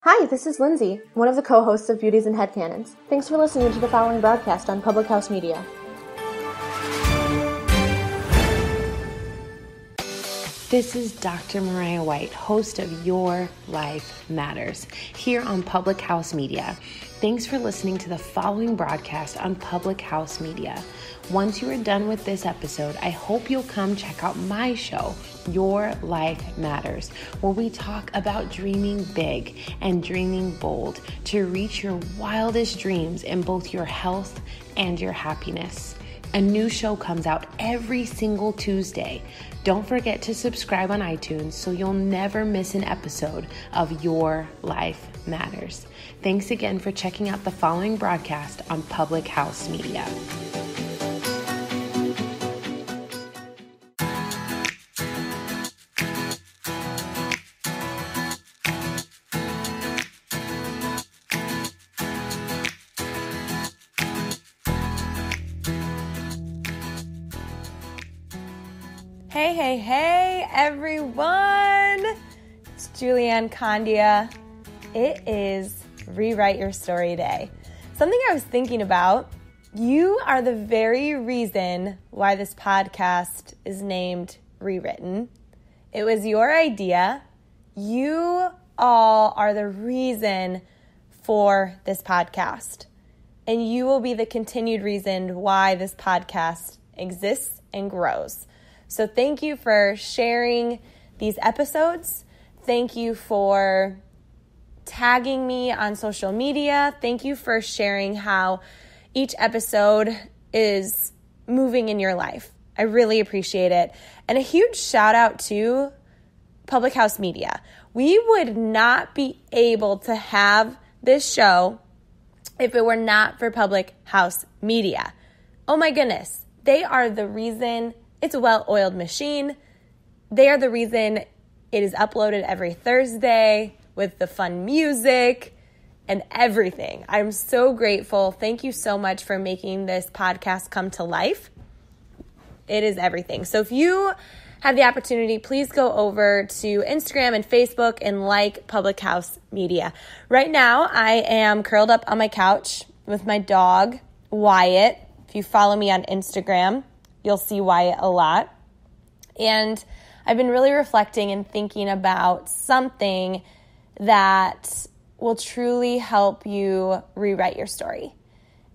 Hi, this is Lindsay, one of the co-hosts of Beauties and Headcanons. Thanks for listening to the following broadcast on Public House Media. This is Dr. Mariah White, host of Your Life Matters, here on Public House Media. Thanks for listening to the following broadcast on Public House Media. Once you are done with this episode, I hope you'll come check out my show, Your Life Matters, where we talk about dreaming big and dreaming bold to reach your wildest dreams in both your health and your happiness. A new show comes out every single Tuesday. Don't forget to subscribe on iTunes so you'll never miss an episode of Your Life Matters. Thanks again for checking out the following broadcast on Public House Media. Hey, everyone. It's Julianne Condia. It is Rewrite Your Story Day. Something I was thinking about, you are the very reason why this podcast is named Rewritten. It was your idea. You all are the reason for this podcast. And you will be the continued reason why this podcast exists and grows. So thank you for sharing these episodes. Thank you for tagging me on social media. Thank you for sharing how each episode is moving in your life. I really appreciate it. And a huge shout out to Public House Media. We would not be able to have this show if it were not for Public House Media. Oh my goodness. They are the reason. It's a well-oiled machine. They are the reason it is uploaded every Thursday with the fun music and everything. I'm so grateful. Thank you so much for making this podcast come to life. It is everything. So if you have the opportunity, please go over to Instagram and Facebook and like Public House Media. Right now, I am curled up on my couch with my dog, Wyatt. If you follow me on Instagram, you'll see Wyatt a lot. And I've been really reflecting and thinking about something that will truly help you rewrite your story.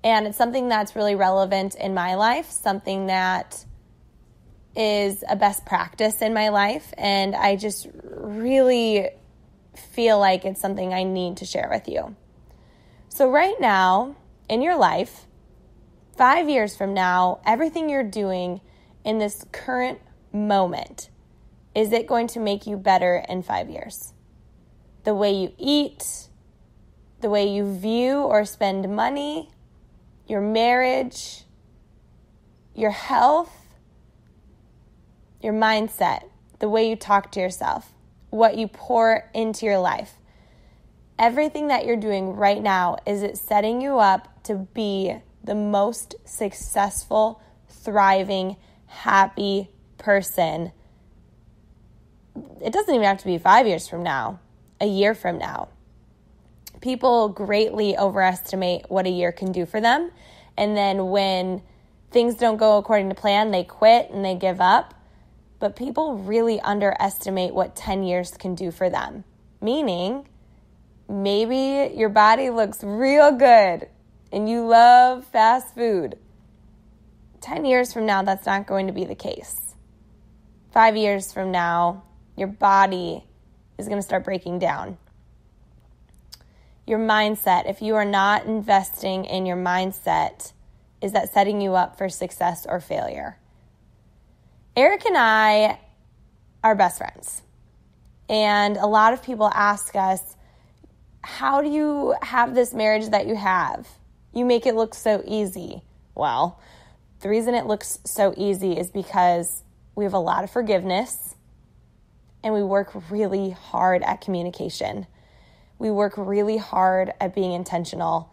And it's something that's really relevant in my life, something that is a best practice in my life. And I just really feel like it's something I need to share with you. So right now in your life, 5 years from now, everything you're doing in this current moment, is it going to make you better in 5 years? The way you eat, the way you view or spend money, your marriage, your health, your mindset, the way you talk to yourself, what you pour into your life. Everything that you're doing right now, is it setting you up to be the most successful, thriving, happy person? It doesn't even have to be 5 years from now, a year from now. People greatly overestimate what a year can do for them. And then when things don't go according to plan, they quit and they give up. But people really underestimate what 10 years can do for them. Meaning, maybe your body looks real good and you love fast food. 10 years from now, that's not going to be the case. 5 years from now, your body is going to start breaking down. Your mindset, if you are not investing in your mindset, is that setting you up for success or failure? Eric and I are best friends. And a lot of people ask us, how do you have this marriage that you have? You make it look so easy. Well, the reason it looks so easy is because we have a lot of forgiveness and we work really hard at communication. We work really hard at being intentional,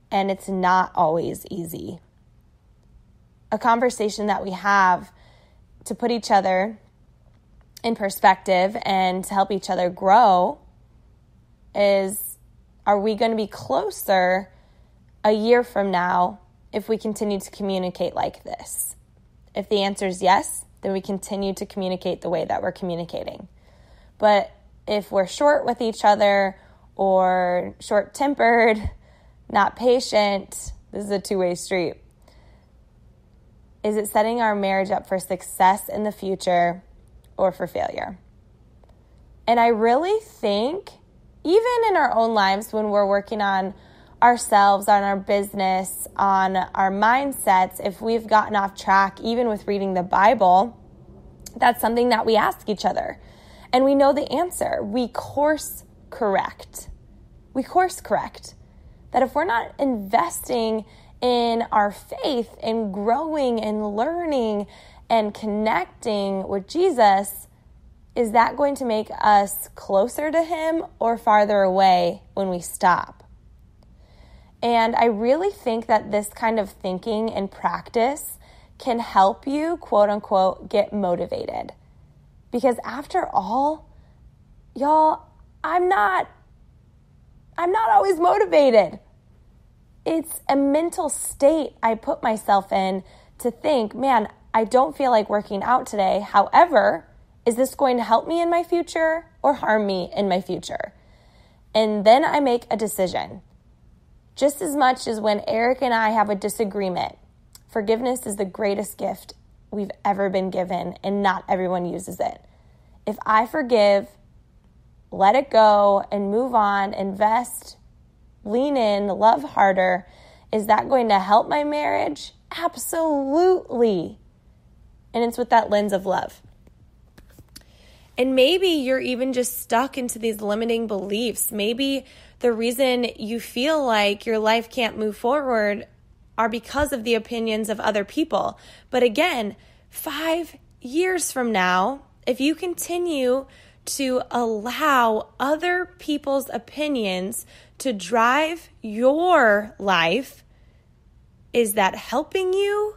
and it's not always easy. A conversation that we have to put each other in perspective and to help each other grow is, are we going to be closer a year from now if we continue to communicate like this? If the answer is yes, then we continue to communicate the way that we're communicating. But if we're short with each other or short-tempered, not patient, this is a two-way street. Is it setting our marriage up for success in the future or for failure? And I really think, even in our own lives, when we're working on ourselves, on our business, on our mindsets, if we've gotten off track, even with reading the Bible, that's something that we ask each other. And we know the answer. We course correct. That if we're not investing in our faith and growing and learning and connecting with Jesus, is that going to make us closer to him or farther away when we stop? And I really think that this kind of thinking and practice can help you, quote unquote, get motivated. Because after all, y'all, I'm not always motivated. It's a mental state I put myself in to think, man, I don't feel like working out today. However, is this going to help me in my future or harm me in my future? And then I make a decision. Just as much as when Eric and I have a disagreement, forgiveness is the greatest gift we've ever been given, and not everyone uses it. If I forgive, let it go, and move on, invest, lean in, love harder, is that going to help my marriage? Absolutely. And it's with that lens of love. And maybe you're even just stuck into these limiting beliefs. Maybe the reason you feel like your life can't move forward are because of the opinions of other people. But again, 5 years from now, if you continue to allow other people's opinions to drive your life, is that helping you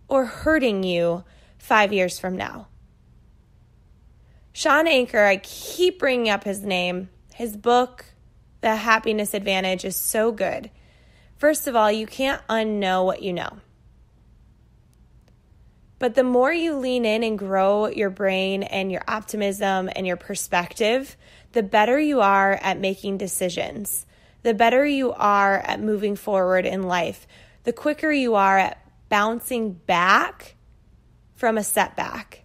or hurting you 5 years from now? Sean Anker, I keep bringing up his name. His book, The Happiness Advantage, is so good. First of all, you can't unknow what you know. But the more you lean in and grow your brain and your optimism and your perspective, the better you are at making decisions. The better you are at moving forward in life. The quicker you are at bouncing back from a setback.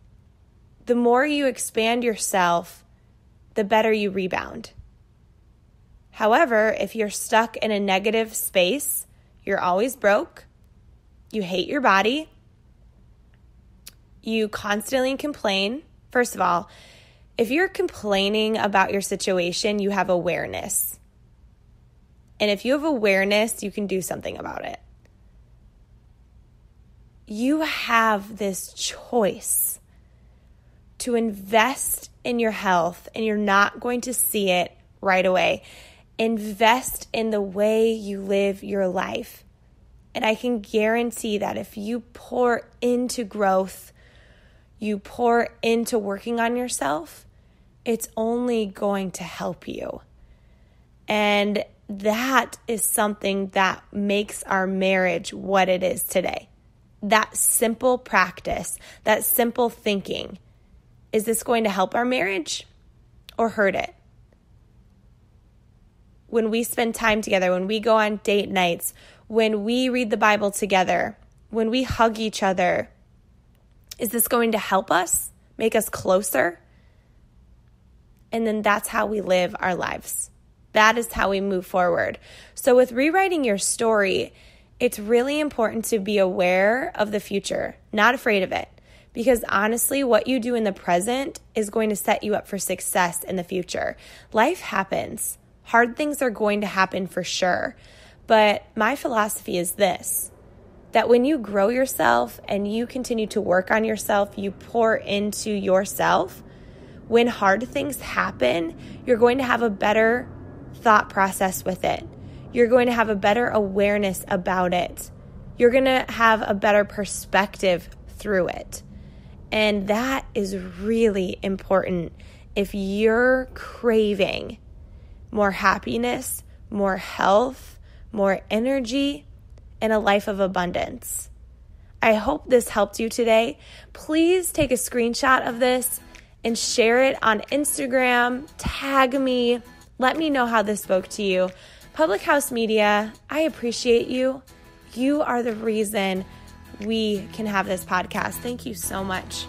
The more you expand yourself, the better you rebound. However, if you're stuck in a negative space, you're always broke, you hate your body, you constantly complain. First of all, if you're complaining about your situation, you have awareness. And if you have awareness, you can do something about it. You have this choice to invest in your health, and you're not going to see it right away. Invest in the way you live your life. And I can guarantee that if you pour into growth, you pour into working on yourself, it's only going to help you. And that is something that makes our marriage what it is today. That simple practice, that simple thinking. Is this going to help our marriage or hurt it? When we spend time together, when we go on date nights, when we read the Bible together, when we hug each other, is this going to help us, make us closer? And then that's how we live our lives. That is how we move forward. So with rewriting your story, it's really important to be aware of the future, not afraid of it. Because honestly, what you do in the present is going to set you up for success in the future. Life happens. Hard things are going to happen for sure. But my philosophy is this, that when you grow yourself and you continue to work on yourself, you pour into yourself, when hard things happen, you're going to have a better thought process with it. You're going to have a better awareness about it. You're going to have a better perspective through it. And that is really important if you're craving more happiness, more health, more energy, and a life of abundance. I hope this helped you today. Please take a screenshot of this and share it on Instagram. Tag me. Let me know how this spoke to you. Public House Media, I appreciate you. You are the reason we can have this podcast. Thank you so much.